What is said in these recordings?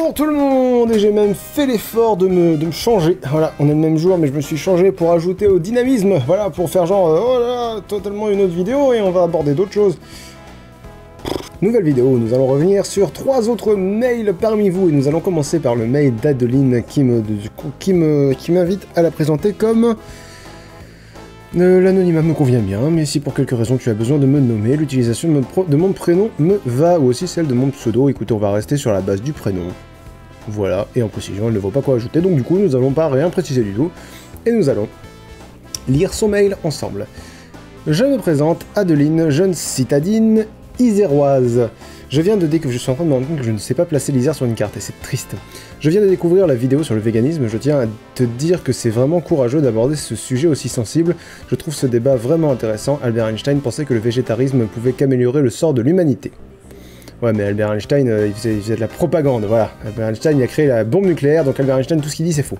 Bonjour tout le monde. Et j'ai même fait l'effort de me changer. Voilà, on est le même jour, mais je me suis changé pour ajouter au dynamisme. Voilà, pour faire genre, oh là, totalement une autre vidéo, et on va aborder d'autres choses. Nouvelle vidéo, où nous allons revenir sur 3 autres mails parmi vous, et nous allons commencer par le mail d'Adeline qui m'invite à la présenter comme... L'anonymat me convient bien, mais si pour quelque raison tu as besoin de me nommer, l'utilisation de mon prénom me va, ou aussi celle de mon pseudo. Écoutez, on va rester sur la base du prénom. Voilà, et en précision, elle ne vaut pas quoi ajouter, donc du coup, nous n'allons pas rien préciser du tout, et nous allons lire son mail ensemble. Je me présente, Adeline, jeune citadine iséroise. Je suis en train de me rendre compte que je ne sais pas placer l'Isère sur une carte, et c'est triste. Je viens de découvrir la vidéo sur le véganisme, je tiens à te dire que c'est vraiment courageux d'aborder ce sujet aussi sensible. Je trouve ce débat vraiment intéressant. Albert Einstein pensait que le végétarisme pouvait qu'améliorer le sort de l'humanité. Ouais, mais Albert Einstein, il faisait de la propagande, voilà. Albert Einstein, il a créé la bombe nucléaire, donc Albert Einstein, tout ce qu'il dit, c'est faux.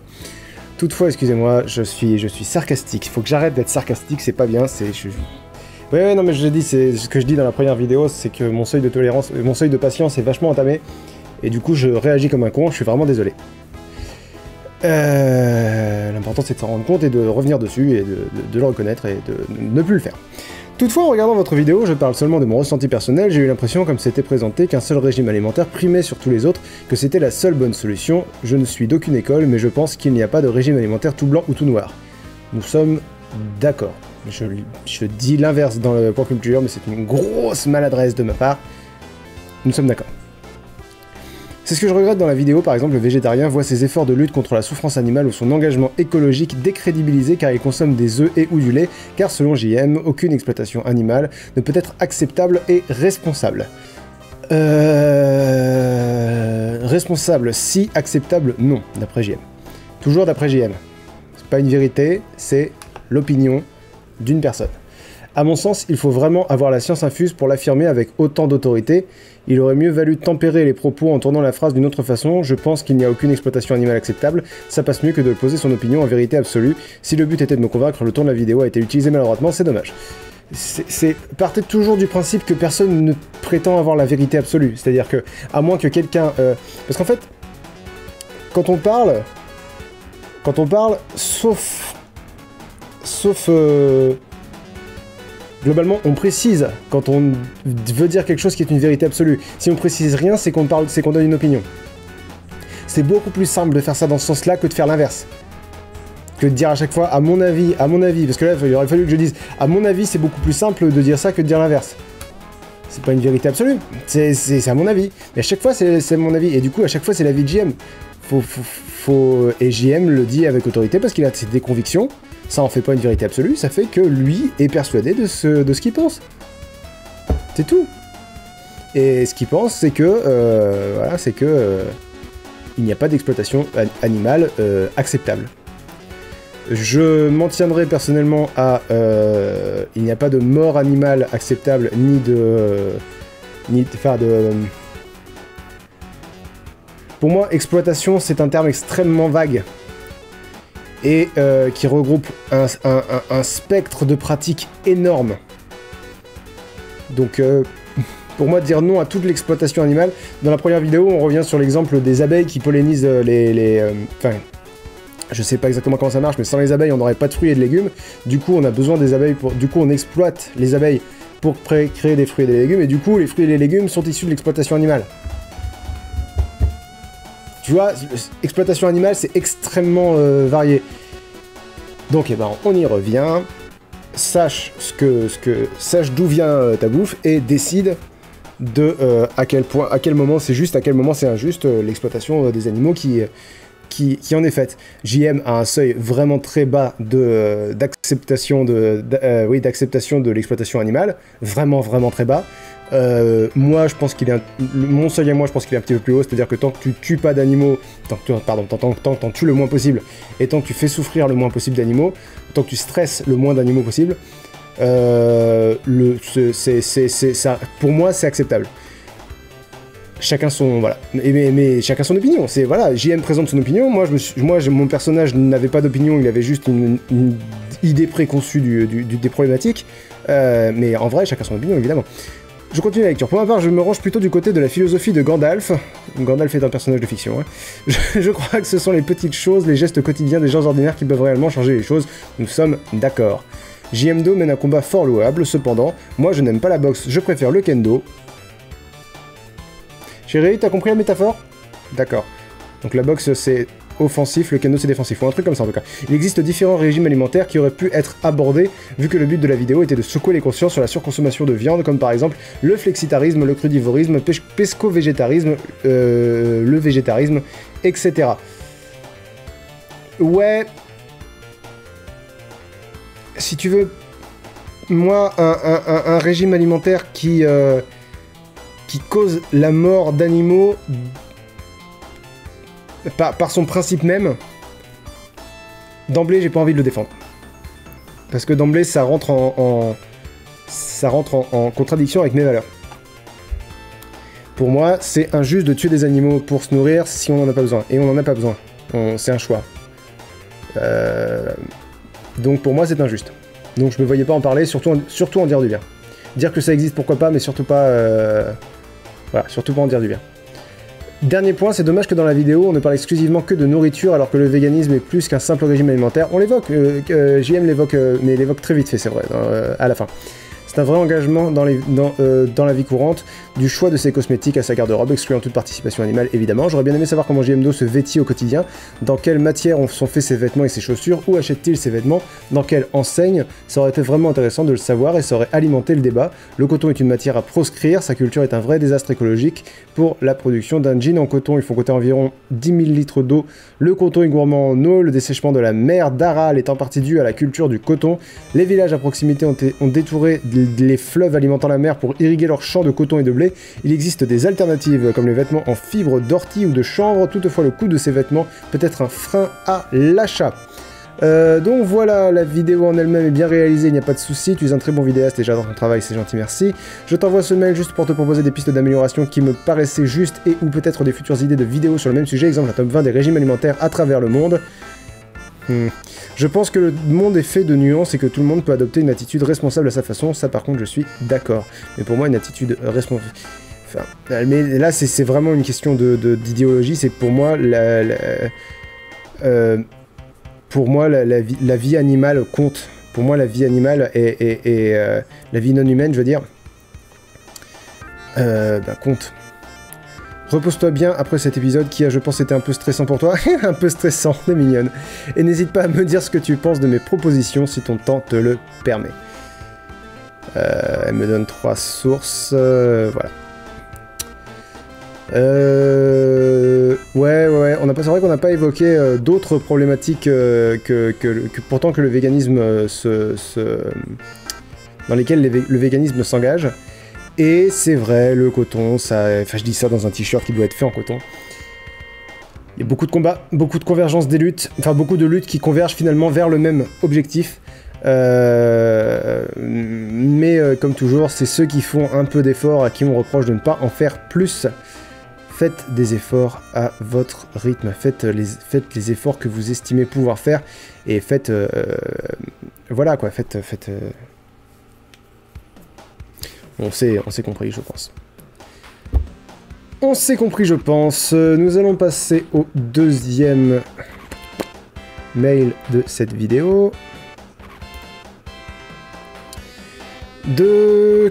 Toutefois, excusez-moi, je suis sarcastique. Il faut que j'arrête d'être sarcastique, c'est pas bien, Ouais, non, mais je l'ai dit, c'est ce que je dis dans la première vidéo, c'est que mon seuil de tolérance, mon seuil de patience est vachement entamé, et du coup je réagis comme un con, je suis vraiment désolé. L'important c'est de s'en rendre compte et de revenir dessus, et de le reconnaître, et de ne plus le faire. Toutefois, en regardant votre vidéo, je parle seulement de mon ressenti personnel, j'ai eu l'impression, comme c'était présenté, qu'un seul régime alimentaire primait sur tous les autres, que c'était la seule bonne solution. Je ne suis d'aucune école, mais je pense qu'il n'y a pas de régime alimentaire tout blanc ou tout noir. Nous sommes d'accord. Je dis l'inverse dans le point culture, mais c'est une grosse maladresse de ma part. Nous sommes d'accord. C'est ce que je regrette dans la vidéo, par exemple, le végétarien voit ses efforts de lutte contre la souffrance animale ou son engagement écologique décrédibilisé car il consomme des œufs et ou du lait, car selon JM, aucune exploitation animale ne peut être acceptable et responsable. Responsable, si, acceptable, non, d'après JM. Toujours d'après JM. C'est pas une vérité, c'est l'opinion d'une personne. À mon sens, il faut vraiment avoir la science infuse pour l'affirmer avec autant d'autorité. Il aurait mieux valu tempérer les propos en tournant la phrase d'une autre façon. Je pense qu'il n'y a aucune exploitation animale acceptable. Ça passe mieux que de poser son opinion en vérité absolue. Si le but était de me convaincre, le ton de la vidéo a été utilisé maladroitement, c'est dommage. Partez toujours du principe que personne ne prétend avoir la vérité absolue. C'est-à-dire que, à moins que quelqu'un... parce qu'en fait, quand on parle, sauf globalement, on précise quand on veut dire quelque chose qui est une vérité absolue. Si on précise rien, c'est qu'on donne une opinion. C'est beaucoup plus simple de faire ça dans ce sens-là que de faire l'inverse. Que de dire à chaque fois, à mon avis, parce que là, il aurait fallu que je dise, à mon avis, c'est beaucoup plus simple de dire ça que de dire l'inverse. C'est pas une vérité absolue, c'est à mon avis. Mais à chaque fois, c'est mon avis. Et du coup, à chaque fois, c'est l'avis de JM. Et JM le dit avec autorité parce qu'il a des convictions. Ça en fait pas une vérité absolue, ça fait que lui est persuadé de ce qu'il pense. C'est tout. Et ce qu'il pense, c'est que... voilà, c'est que... il n'y a pas d'exploitation animale acceptable. Je m'en tiendrai personnellement à... il n'y a pas de mort animale acceptable, ni de... Pour moi, exploitation, c'est un terme extrêmement vague. Et qui regroupe un spectre de pratiques énorme. Donc, pour moi, dire non à toute l'exploitation animale... Dans la première vidéo, on revient sur l'exemple des abeilles qui pollinisent enfin, je sais pas exactement comment ça marche, mais sans les abeilles, on n'aurait pas de fruits et de légumes. Du coup, on a besoin des abeilles pour... Du coup, on exploite les abeilles pour créer des fruits et des légumes, et du coup, les fruits et les légumes sont issus de l'exploitation animale. Tu vois, exploitation animale, c'est extrêmement varié. Donc, eh ben, on y revient. Sache d'où vient ta bouffe et décide de à quel moment c'est juste, à quel moment c'est injuste l'exploitation des animaux qui en est faite. JM a un seuil vraiment très bas d'acceptation de l'exploitation animale, vraiment très bas. Moi, je pense qu'il est mon seuil à moi, je pense qu'il est un petit peu plus haut, c'est-à-dire que tant que tu tues pas d'animaux, tant que tu tues le moins possible, et tant que tu fais souffrir le moins possible d'animaux, tant que tu stresses le moins d'animaux possible, ça, pour moi, c'est acceptable. Chacun son... Voilà. Mais chacun son opinion. C'est... Voilà, JM présente son opinion. Moi, mon personnage n'avait pas d'opinion, il avait juste une idée préconçue des problématiques. Mais en vrai, chacun son opinion, évidemment. Je continue la lecture. Pour ma part, je me range plutôt du côté de la philosophie de Gandalf. Gandalf est un personnage de fiction. Hein. Je crois que ce sont les petites choses, les gestes quotidiens des gens ordinaires qui peuvent réellement changer les choses. Nous sommes d'accord. JM2 mène un combat fort louable, cependant, moi je n'aime pas la boxe, je préfère le kendo. Chérie, t'as compris la métaphore? D'accord. Donc la boxe c'est offensif, le kendo c'est défensif, ou un truc comme ça en tout cas. Il existe différents régimes alimentaires qui auraient pu être abordés, vu que le but de la vidéo était de secouer les consciences sur la surconsommation de viande, comme par exemple le flexitarisme, le crudivorisme, pesco-végétarisme, le végétarisme, etc. Ouais... Si tu veux, moi, un régime alimentaire qui cause la mort d'animaux par son principe même, d'emblée, j'ai pas envie de le défendre. Parce que d'emblée, ça rentre en contradiction avec mes valeurs. Pour moi, c'est injuste de tuer des animaux pour se nourrir si on n'en a pas besoin. Et on n'en a pas besoin. C'est un choix. Donc pour moi c'est injuste. Donc je me voyais pas en parler, surtout en dire du bien. Dire que ça existe pourquoi pas, mais surtout pas... Voilà, surtout pas en dire du bien. Dernier point, c'est dommage que dans la vidéo on ne parle exclusivement que de nourriture alors que le véganisme est plus qu'un simple régime alimentaire. On l'évoque, JM l'évoque, mais il l'évoque très vite fait, c'est vrai, à la fin. C'est un vrai engagement dans la vie courante, du choix de ses cosmétiques à sa garde-robe, excluant toute participation animale, évidemment. J'aurais bien aimé savoir comment JMDO se vêtit au quotidien, dans quelle matière sont faits ses vêtements et ses chaussures, où achète-t-il ses vêtements, dans quelle enseigne. Ça aurait été vraiment intéressant de le savoir et ça aurait alimenté le débat. Le coton est une matière à proscrire, sa culture est un vrai désastre écologique. Pour la production d'un jean en coton, il faut compter environ 10 000 litres d'eau. Le coton est gourmand en eau, le dessèchement de la mer d'Aral est en partie dû à la culture du coton. Les villages à proximité ont détouré les fleuves alimentant la mer pour irriguer leurs champs de coton et de blé. Il existe des alternatives comme les vêtements en fibre d'ortie ou de chanvre, toutefois le coût de ces vêtements peut être un frein à l'achat. Donc voilà, la vidéo en elle-même est bien réalisée, il n'y a pas de souci, tu es un très bon vidéaste et j'adore ton travail, c'est gentil, merci. Je t'envoie ce mail juste pour te proposer des pistes d'amélioration qui me paraissaient justes et ou peut-être des futures idées de vidéos sur le même sujet, exemple la top 20 des régimes alimentaires à travers le monde. Je pense que le monde est fait de nuances et que tout le monde peut adopter une attitude responsable à sa façon, ça par contre je suis d'accord. Mais pour moi une attitude responsable... Enfin, mais là c'est vraiment une question d'idéologie, c'est pour moi la vie animale compte. Pour moi la vie animale et la vie non humaine je veux dire, compte. Repose-toi bien après cet épisode qui a, je pense, été un peu stressant pour toi. Un peu stressant, t'es mignonne. Et n'hésite pas à me dire ce que tu penses de mes propositions si ton temps te le permet. Elle me donne 3 sources. Voilà. Ouais. C'est vrai qu'on n'a pas évoqué d'autres problématiques pourtant que le véganisme dans lesquelles le véganisme s'engage. Et c'est vrai, le coton, enfin je dis ça dans un t-shirt qui doit être fait en coton. Il y a beaucoup de combats, beaucoup de convergence des luttes, enfin beaucoup de luttes qui convergent finalement vers le même objectif. Mais comme toujours, c'est ceux qui font un peu d'efforts à qui on reproche de ne pas en faire plus. Faites des efforts à votre rythme, faites les efforts que vous estimez pouvoir faire et faites... voilà quoi, faites... On s'est compris, je pense. On s'est compris, je pense. Nous allons passer au deuxième mail de cette vidéo.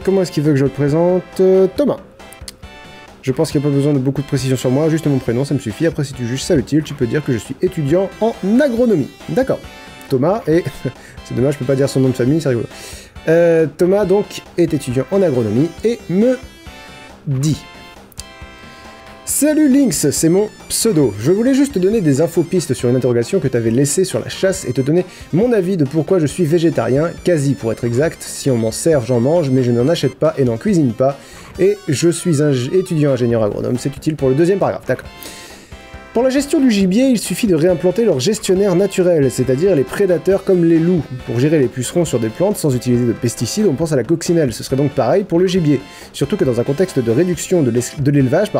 Comment est-ce qu'il veut que je le présente? Thomas. Je pense qu'il n'y a pas besoin de beaucoup de précision sur moi, juste mon prénom, ça me suffit. Après, si tu juges ça utile, tu peux dire que je suis étudiant en agronomie. D'accord. Thomas et... c'est dommage, je peux pas dire son nom de famille, c'est rigolo. Thomas, donc, est étudiant en agronomie et me dit... Salut Lynx, c'est mon pseudo. Je voulais juste te donner des infos-pistes sur une interrogation que t'avais laissée sur la chasse et te donner mon avis de pourquoi je suis végétarien, quasi pour être exact. Si on m'en sert, j'en mange, mais je n'en achète pas et n'en cuisine pas. Et je suis étudiant ingénieur agronome, c'est utile pour le deuxième paragraphe, d'accord. Pour la gestion du gibier, il suffit de réimplanter leur gestionnaire naturel, c'est-à-dire les prédateurs comme les loups. Pour gérer les pucerons sur des plantes sans utiliser de pesticides, on pense à la coccinelle, ce serait donc pareil pour le gibier. Surtout que dans un contexte de réduction de l'élevage,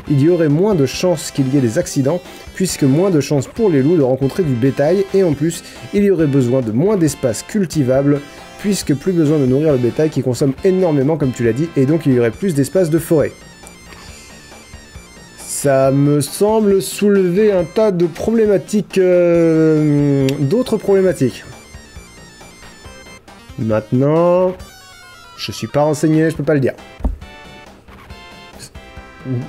il y aurait moins de chances qu'il y ait des accidents, puisque moins de chances pour les loups de rencontrer du bétail, et en plus, il y aurait besoin de moins d'espace cultivable puisque plus besoin de nourrir le bétail qui consomme énormément comme tu l'as dit, et donc il y aurait plus d'espace de forêt. Ça me semble soulever un tas de problématiques, d'autres problématiques. Maintenant, je suis pas renseigné, je peux pas le dire.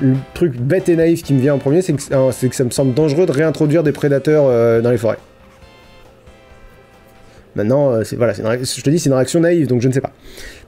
Le truc bête et naïf qui me vient en premier, c'est que ça me semble dangereux de réintroduire des prédateurs dans les forêts. Maintenant, voilà, je te dis, c'est une réaction naïve, donc je ne sais pas.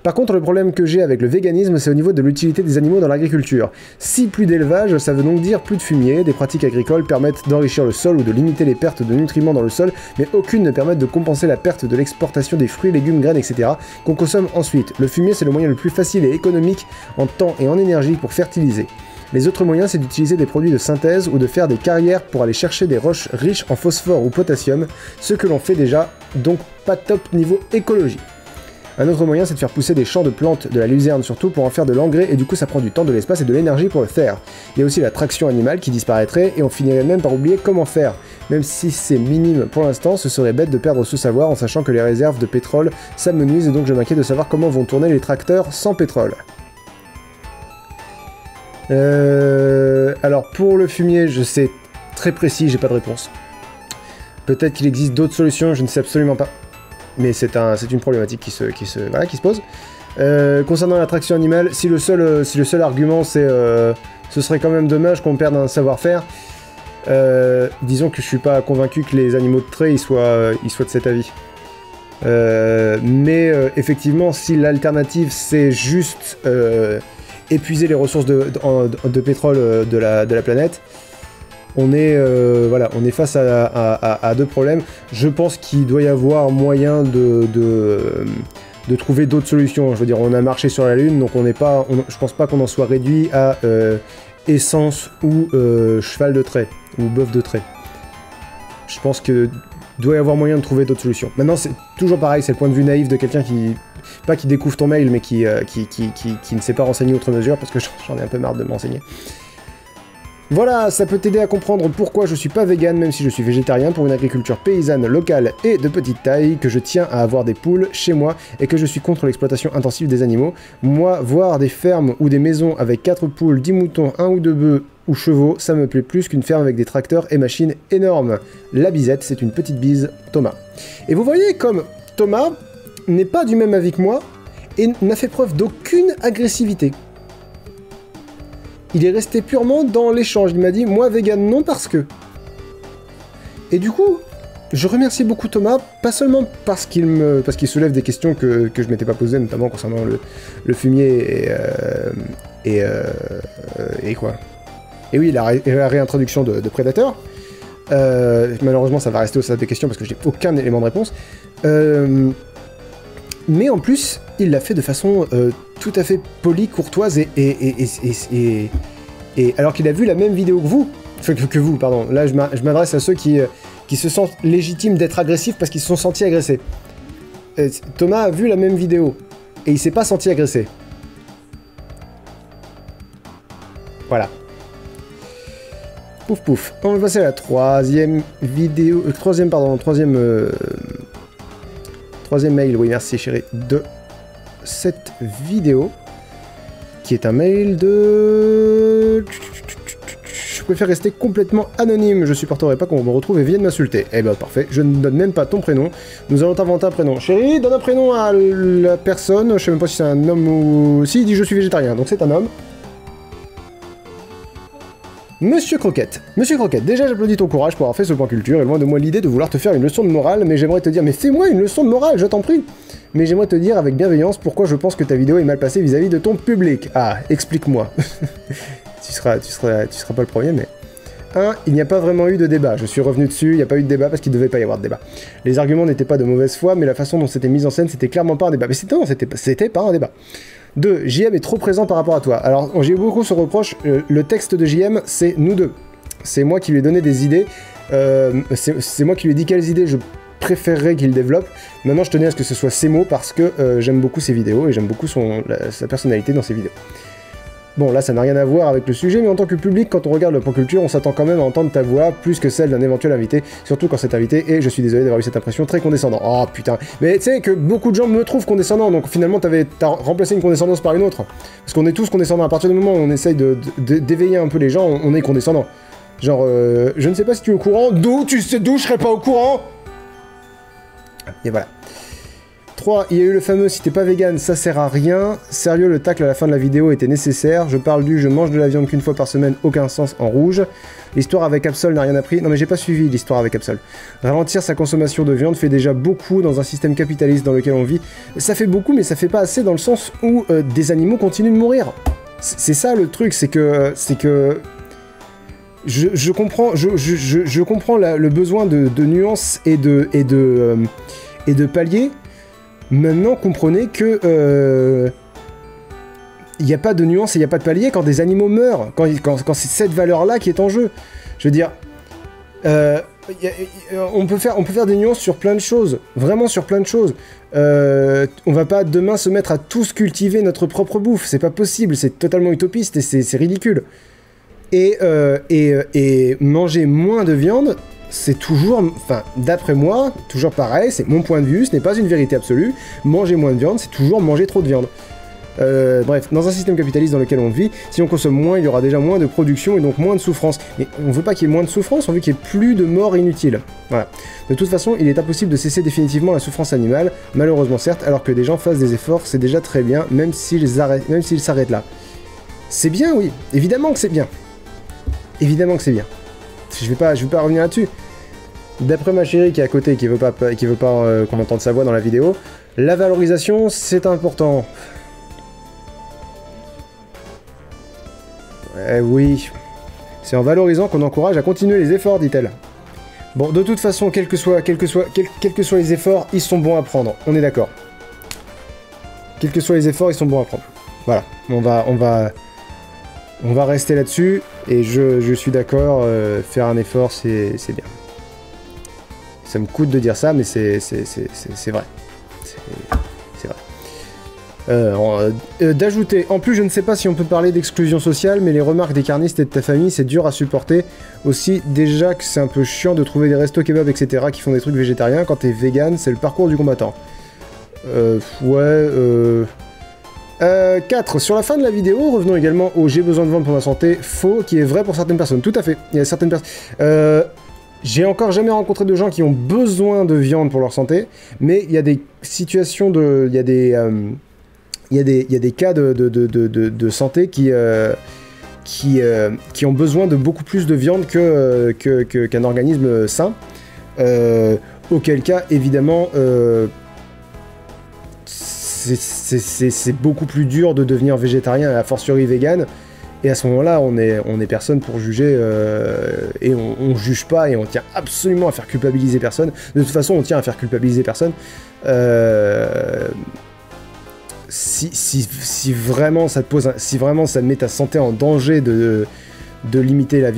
Par contre, le problème que j'ai avec le véganisme, c'est au niveau de l'utilité des animaux dans l'agriculture. Si plus d'élevage, ça veut donc dire plus de fumier, des pratiques agricoles permettent d'enrichir le sol ou de limiter les pertes de nutriments dans le sol, mais aucune ne permet de compenser la perte de l'exportation des fruits, légumes, graines, etc. qu'on consomme ensuite. Le fumier, c'est le moyen le plus facile et économique en temps et en énergie pour fertiliser. Les autres moyens, c'est d'utiliser des produits de synthèse ou de faire des carrières pour aller chercher des roches riches en phosphore ou potassium, ce que l'on fait déjà, donc pas top niveau écologie. Un autre moyen, c'est de faire pousser des champs de plantes, de la luzerne surtout, pour en faire de l'engrais, et du coup ça prend du temps, de l'espace et de l'énergie pour le faire. Il y a aussi la traction animale qui disparaîtrait, et on finirait même par oublier comment faire. Même si c'est minime pour l'instant, ce serait bête de perdre ce savoir en sachant que les réserves de pétrole s'amenuisent, et donc je m'inquiète de savoir comment vont tourner les tracteurs sans pétrole. Alors pour le fumier, je sais très précis, j'ai pas de réponse. Peut-être qu'il existe d'autres solutions, je ne sais absolument pas. Mais c'est une problématique qui se pose. Concernant l'attraction animale, si le seul argument c'est ce serait quand même dommage qu'on perde un savoir-faire, disons que je suis pas convaincu que les animaux de trait ils soient de cet avis. Mais effectivement, si l'alternative c'est juste épuiser les ressources de pétrole de la planète, on est face à deux problèmes. Je pense qu'il doit y avoir moyen de trouver d'autres solutions. Je veux dire, on a marché sur la Lune, donc je pense pas qu'on en soit réduit à essence ou cheval de trait, ou bœuf de trait. Je pense que doit y avoir moyen de trouver d'autres solutions. Maintenant, c'est toujours pareil, c'est le point de vue naïf de quelqu'un qui découvre ton mail, mais qui ne s'est pas renseigné outre mesure, parce que j'en ai un peu marre de m'enseigner. Voilà, ça peut t'aider à comprendre pourquoi je suis pas vegan, même si je suis végétarien, pour une agriculture paysanne, locale et de petite taille, que je tiens à avoir des poules chez moi, et que je suis contre l'exploitation intensive des animaux. Moi, voir des fermes ou des maisons avec 4 poules, 10 moutons, 1 ou 2 bœufs ou chevaux, ça me plaît plus qu'une ferme avec des tracteurs et machines énormes. La bisette, c'est une petite bise, Thomas. Et vous voyez comme Thomas n'est pas du même avis que moi, et n'a fait preuve d'aucune agressivité. Il est resté purement dans l'échange. Il m'a dit, moi vegan non parce que... Et du coup, je remercie beaucoup Thomas, pas seulement parce qu'il soulève des questions que je m'étais pas posées, notamment concernant le fumier et quoi. Et oui, la réintroduction de prédateurs. Malheureusement, ça va rester au stade des questions parce que j'ai aucun élément de réponse. Mais en plus, il l'a fait de façon tout à fait polie, courtoise et alors qu'il a vu la même vidéo que vous, que vous, pardon. Là, je m'adresse à ceux qui se sentent légitimes d'être agressifs parce qu'ils se sont sentis agressés. Thomas a vu la même vidéo et il s'est pas senti agressé. Voilà. Pouf pouf. On va passer à la troisième vidéo, troisième mail, oui merci chérie, de cette vidéo, qui est un mail de... Je préfère rester complètement anonyme, je supporterai pas qu'on me retrouve et vienne m'insulter. Eh ben parfait, je ne donne même pas ton prénom, nous allons t'inventer un prénom. Chérie, donne un prénom à la personne, je sais même pas si c'est un homme ou... Si, il dit je suis végétarien, donc c'est un homme. Monsieur Croquette. Monsieur Croquette, déjà j'applaudis ton courage pour avoir fait ce point culture, et loin de moi l'idée de vouloir te faire une leçon de morale, mais j'aimerais te dire, mais fais-moi une leçon de morale, je t'en prie. Mais j'aimerais te dire avec bienveillance pourquoi je pense que ta vidéo est mal passée vis-à-vis de ton public. Ah, explique-moi. tu seras pas le premier, mais... 1. Il n'y a pas vraiment eu de débat. Je suis revenu dessus, il n'y a pas eu de débat parce qu'il ne devait pas y avoir de débat. Les arguments n'étaient pas de mauvaise foi, mais la façon dont c'était mis en scène, c'était clairement pas un débat. Mais c'était pas un débat. 2. JM est trop présent par rapport à toi. Alors, j'ai eu beaucoup ce reproche. Le texte de JM, c'est nous deux. C'est moi qui lui ai donné des idées. C'est moi qui lui ai dit quelles idées je préférerais qu'il développe. Maintenant, je tenais à ce que ce soit ses mots parce que j'aime beaucoup ses vidéos et j'aime beaucoup sa personnalité dans ses vidéos. Bon, là, ça n'a rien à voir avec le sujet, mais en tant que public, quand on regarde le Pan Culture, on s'attend quand même à entendre ta voix plus que celle d'un éventuel invité, surtout quand cet invité est, je suis désolé d'avoir eu cette impression, très condescendant. Oh putain, mais tu sais que beaucoup de gens me trouvent condescendant, donc finalement t'as remplacé une condescendance par une autre. Parce qu'on est tous condescendants, à partir du moment où on essaye d'éveiller un peu les gens, on est condescendant. Genre, je ne sais pas si tu es au courant, d'où tu sais d'où je serais pas au courant. Et voilà. 3. Il y a eu le fameux si t'es pas vegan, ça sert à rien. Sérieux, le tacle à la fin de la vidéo était nécessaire. Je parle du je mange de la viande qu'une fois par semaine, aucun sens en rouge. L'histoire avec Absol n'a rien appris. Non mais j'ai pas suivi l'histoire avec Absol. Ralentir sa consommation de viande fait déjà beaucoup dans un système capitaliste dans lequel on vit. Ça fait beaucoup, mais ça fait pas assez dans le sens où des animaux continuent de mourir. C'est ça le truc, c'est que je comprends, je comprends le besoin de nuances et de paliers. Maintenant, comprenez que il n'y a pas de nuance et il n'y a pas de palier quand des animaux meurent, quand c'est cette valeur-là qui est en jeu. Je veux dire, on peut faire des nuances sur plein de choses, vraiment sur plein de choses. On va pas demain se mettre à tous cultiver notre propre bouffe, c'est pas possible, c'est totalement utopiste et c'est ridicule. Et manger moins de viande, c'est toujours, enfin, d'après moi, toujours pareil, c'est mon point de vue, ce n'est pas une vérité absolue. Manger moins de viande, c'est toujours manger trop de viande. Bref, dans un système capitaliste dans lequel on vit, si on consomme moins, il y aura déjà moins de production et donc moins de souffrance. Mais on veut pas qu'il y ait moins de souffrance, on veut qu'il y ait plus de morts inutiles. Voilà. De toute façon, il est impossible de cesser définitivement la souffrance animale, malheureusement certes, alors que des gens fassent des efforts, c'est déjà très bien, même s'ils s'arrêtent là. C'est bien, oui, évidemment que c'est bien. Évidemment que c'est bien. Je vais pas revenir là-dessus. D'après ma chérie qui est à côté, qui veut pas qu'on entende sa voix dans la vidéo, la valorisation, c'est important. Oui. C'est en valorisant qu'on encourage à continuer les efforts, dit-elle. Bon, de toute façon, quels que soient les efforts, ils sont bons à prendre. On est d'accord. Quels que soient les efforts, ils sont bons à prendre. Voilà. On va rester là-dessus, et je suis d'accord, faire un effort, c'est bien. Ça me coûte de dire ça, mais c'est vrai. C'est vrai. D'ajouter, en plus je ne sais pas si on peut parler d'exclusion sociale, mais les remarques des carnistes et de ta famille, c'est dur à supporter. Aussi, déjà que c'est un peu chiant de trouver des restos kebab, etc. qui font des trucs végétariens. Quand t'es vegan, c'est le parcours du combattant. 4. Sur la fin de la vidéo, revenons également au j'ai besoin de viande pour ma santé, faux, qui est vrai pour certaines personnes. Tout à fait. Il y a certaines personnes... j'ai encore jamais rencontré de gens qui ont besoin de viande pour leur santé, mais il y a des situations de... Il y a des cas de santé qui ont besoin de beaucoup plus de viande qu'un organisme sain. Auquel cas, évidemment... c'est beaucoup plus dur de devenir végétarien, et a fortiori vegan, et à ce moment-là, on est personne pour juger, et on juge pas, et on tient absolument à faire culpabiliser personne. De toute façon, on tient à faire culpabiliser personne. Si vraiment ça te pose, si vraiment ça met ta santé en danger de limiter la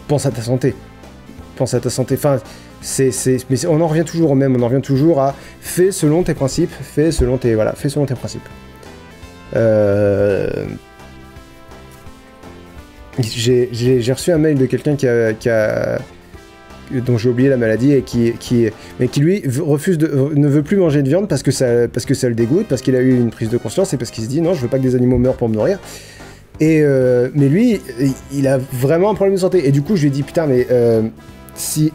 pense à ta santé. Pense à ta santé. Enfin, mais on en revient toujours au même, on en revient toujours à fais selon tes principes, fais selon tes principes. J'ai reçu un mail de quelqu'un dont j'ai oublié la maladie et qui lui ne veut plus manger de viande parce que ça le dégoûte, parce qu'il a eu une prise de conscience et parce qu'il se dit non, je veux pas que des animaux meurent pour me nourrir. Mais lui, il a vraiment un problème de santé. Et du coup, je lui ai dit putain, mais si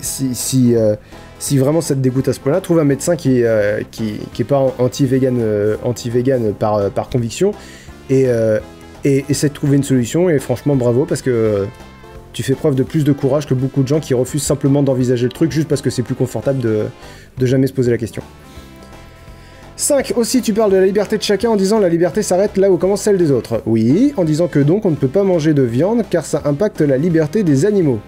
vraiment ça te dégoûte à ce point-là, trouve un médecin qui est pas anti-vegan par conviction et essaie de trouver une solution. Et franchement, bravo, parce que tu fais preuve de plus de courage que beaucoup de gens qui refusent simplement d'envisager le truc juste parce que c'est plus confortable de jamais se poser la question. 5. Aussi, tu parles de la liberté de chacun en disant la liberté s'arrête là où commence celle des autres. Oui, en disant que donc on ne peut pas manger de viande car ça impacte la liberté des animaux.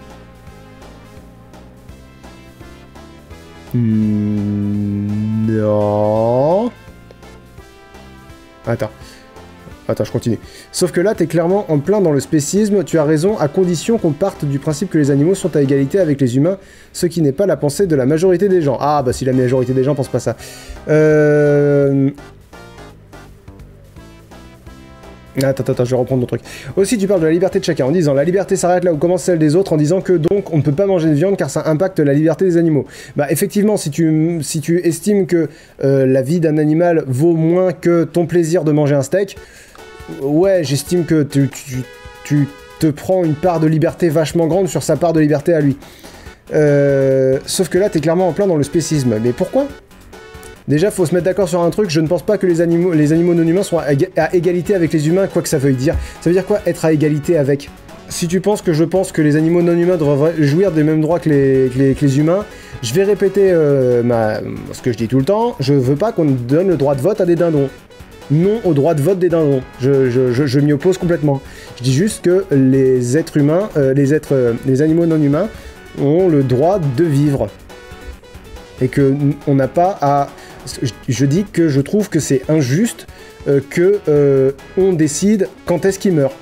Non. Attends, je continue. Sauf que là, t'es clairement en plein dans le spécisme, tu as raison, à condition qu'on parte du principe que les animaux sont à égalité avec les humains, ce qui n'est pas la pensée de la majorité des gens. Ah, bah si la majorité des gens pensent pas ça. Attends, je vais reprendre mon truc. Aussi, tu parles de la liberté de chacun en disant la liberté s'arrête là où commence celle des autres, en disant que donc on ne peut pas manger de viande car ça impacte la liberté des animaux. Bah effectivement, si tu estimes que la vie d'un animal vaut moins que ton plaisir de manger un steak, ouais, j'estime que tu te prends une part de liberté vachement grande sur sa part de liberté à lui. Sauf que là, t'es clairement en plein dans le spécisme. Mais pourquoi ? Déjà, faut se mettre d'accord sur un truc, je ne pense pas que les animaux non humains soient à égalité avec les humains, quoi que ça veuille dire. Ça veut dire quoi, être à égalité avec ? Si tu penses que je pense que les animaux non humains devraient jouir des mêmes droits que les humains, je vais répéter ce que je dis tout le temps, je veux pas qu'on donne le droit de vote à des dindons. Non au droit de vote des dindons. Je m'y oppose complètement. Je dis juste que les êtres humains, les animaux non humains, ont le droit de vivre. Et que on n'a pas à... Je dis que je trouve que c'est injuste on décide quand est-ce qu'il meurt.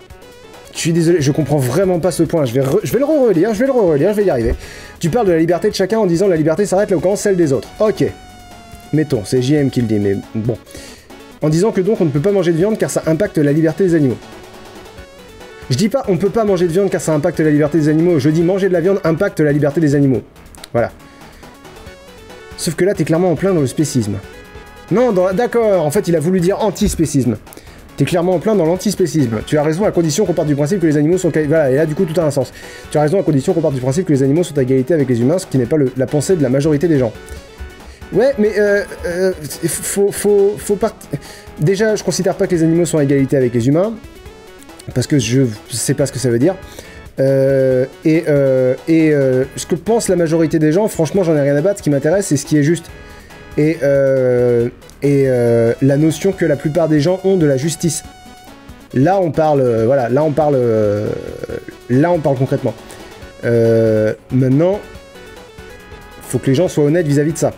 Je suis désolé, je comprends vraiment pas ce point. Je vais le relire, je vais y arriver. Tu parles de la liberté de chacun en disant la liberté s'arrête là où commence celle des autres. Ok. Mettons, c'est JM qui le dit, mais bon. En disant que donc on ne peut pas manger de viande car ça impacte la liberté des animaux. Je dis pas on peut pas manger de viande car ça impacte la liberté des animaux, je dis manger de la viande impacte la liberté des animaux. Voilà. Sauf que là, t'es clairement en plein dans le spécisme. Non, d'accord, en fait, il a voulu dire antispécisme. T'es clairement en plein dans l'antispécisme. Tu as raison à condition qu'on parte du principe que les animaux sont... Voilà, et là, du coup, tout a un sens. Tu as raison à condition qu'on parte du principe que les animaux sont à égalité avec les humains, ce qui n'est pas la pensée de la majorité des gens. Ouais, mais faut partir... Déjà, je considère pas que les animaux sont à égalité avec les humains, parce que je sais pas ce que ça veut dire. Ce que pense la majorité des gens, franchement, j'en ai rien à battre. Ce qui m'intéresse, c'est ce qui est juste. Et la notion que la plupart des gens ont de la justice. Là, on parle, voilà, là on parle concrètement. Maintenant, faut que les gens soient honnêtes vis-à-vis de ça.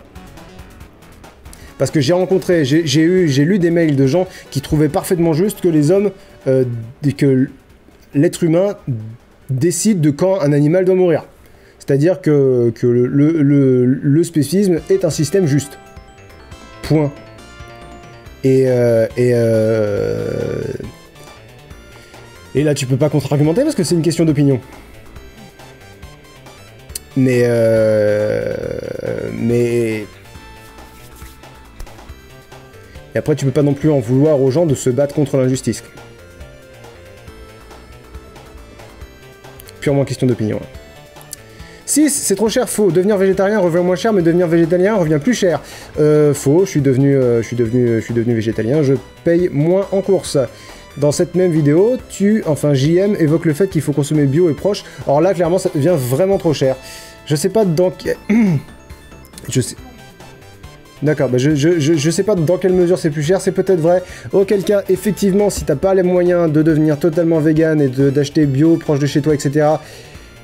Parce que j'ai lu des mails de gens qui trouvaient parfaitement juste que les hommes, que l'être humain décide de quand un animal doit mourir. C'est-à-dire que le spécisme est un système juste. Point. Et là, tu peux pas contre-argumenter parce que c'est une question d'opinion. Mais et après, tu peux pas non plus en vouloir aux gens de se battre contre l'injustice. Purement question d'opinion. 6, c'est trop cher, faux. Devenir végétarien revient moins cher, mais devenir végétalien revient plus cher. Faux, je suis devenu végétalien, je paye moins en course. Dans cette même vidéo, JM évoque le fait qu'il faut consommer bio et proche. Alors là, clairement, ça devient vraiment trop cher. Je sais pas dans... je sais... D'accord, bah je sais pas dans quelle mesure c'est plus cher, c'est peut-être vrai. Auquel cas, effectivement, si t'as pas les moyens de devenir totalement vegan et d'acheter bio proche de chez toi, etc.,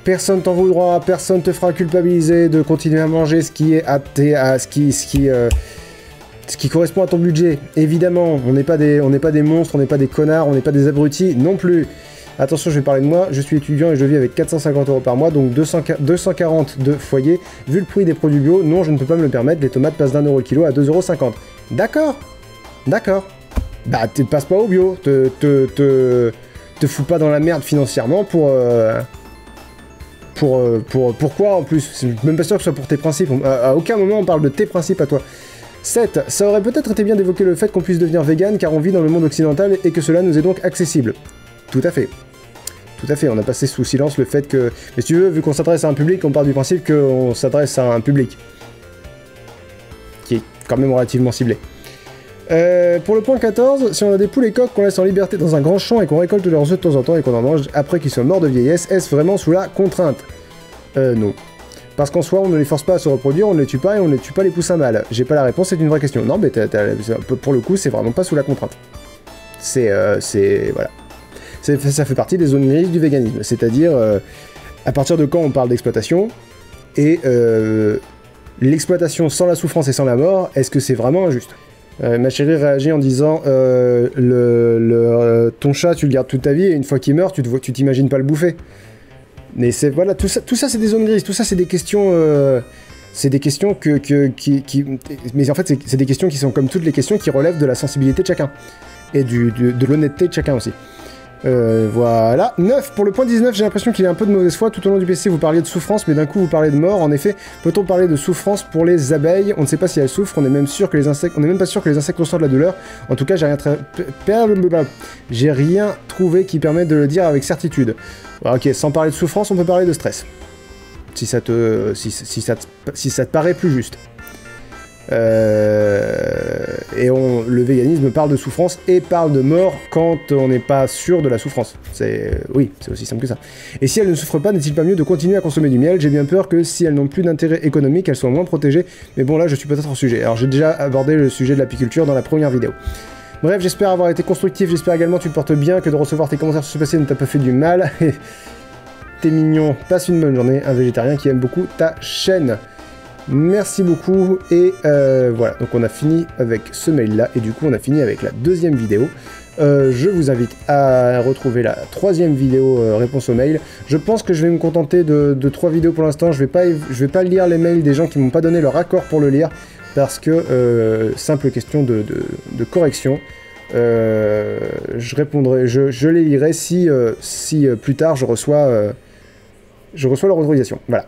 personne t'en voudra, personne te fera culpabiliser de continuer à manger ce qui est ce qui correspond à ton budget. Évidemment, on n'est pas des monstres, on n'est pas des connards, on n'est pas des abrutis non plus. Attention, je vais parler de moi, je suis étudiant et je vis avec 450 € par mois, donc 240 de foyer. Vu le prix des produits bio, non, je ne peux pas me le permettre, les tomates passent d'1 € le kilo à 2,50 €. D'accord. Bah, tu passes pas au bio, te fous pas dans la merde financièrement pourquoi en plus? Je suis même pas sûr que ce soit pour tes principes, à aucun moment on parle de tes principes à toi. 7. Ça aurait peut-être été bien d'évoquer le fait qu'on puisse devenir vegan car on vit dans le monde occidental et que cela nous est donc accessible. Tout à fait. Tout à fait, on a passé sous silence le fait que... Mais si tu veux, vu qu'on s'adresse à un public, on part du principe qu'on s'adresse à un public qui est quand même relativement ciblé. Pour le point 14, si on a des poules et coqs qu'on laisse en liberté dans un grand champ et qu'on récolte leurs œufs de temps en temps et qu'on en mange après qu'ils soient morts de vieillesse, est-ce vraiment sous la contrainte? Non. Parce qu'en soi, on ne les force pas à se reproduire, on ne les tue pas et on ne tue pas les poussins mâles. J'ai pas la réponse, c'est une vraie question. Non, mais pour le coup, c'est vraiment pas sous la contrainte. Voilà. Ça fait partie des zones grises du véganisme, c'est-à-dire à partir de quand on parle d'exploitation, et l'exploitation sans la souffrance et sans la mort, est-ce que c'est vraiment injuste? Ma chérie réagit en disant ton chat tu le gardes toute ta vie et une fois qu'il meurt tu t'imagines pas le bouffer. Mais c'est voilà, tout ça c'est des zones grises, tout ça c'est des questions mais en fait c'est des questions qui sont comme toutes les questions qui relèvent de la sensibilité de chacun. et de l'honnêteté de chacun aussi. Voilà. 9 pour le point 19, j'ai l'impression qu'il y a un peu de mauvaise foi. Tout au long du PC, vous parliez de souffrance, mais d'un coup, vous parlez de mort. En effet, peut-on parler de souffrance pour les abeilles? On ne sait pas si elles souffrent, on est même sûr que les insectes... On n'est même pas sûr que les insectes ressentent la douleur. En tout cas, j'ai rien trouvé qui permet de le dire avec certitude. Ok, sans parler de souffrance, on peut parler de stress. Si ça te paraît plus juste. Et le véganisme parle de souffrance et parle de mort quand on n'est pas sûr de la souffrance. Oui, c'est aussi simple que ça. Et si elles ne souffrent pas, n'est-il pas mieux de continuer à consommer du miel? J'ai bien peur que si elles n'ont plus d'intérêt économique, elles soient moins protégées. Mais bon, là, je suis peut-être hors sujet. Alors, j'ai déjà abordé le sujet de l'apiculture dans la première vidéo. Bref, j'espère avoir été constructif. J'espère également que tu te portes bien, que de recevoir tes commentaires sur ce passé ne t'a pas fait du mal. T'es mignon. Passe une bonne journée. Un végétarien qui aime beaucoup ta chaîne. Merci beaucoup, et voilà, donc on a fini avec ce mail-là, et du coup on a fini avec la deuxième vidéo. Je vous invite à retrouver la troisième vidéo réponse aux mails. Je pense que je vais me contenter de 3 vidéos pour l'instant. Je vais pas lire les mails des gens qui m'ont pas donné leur accord pour le lire, parce que, simple question de correction, je répondrai, je les lirai si plus tard je reçois leur autorisation. Voilà.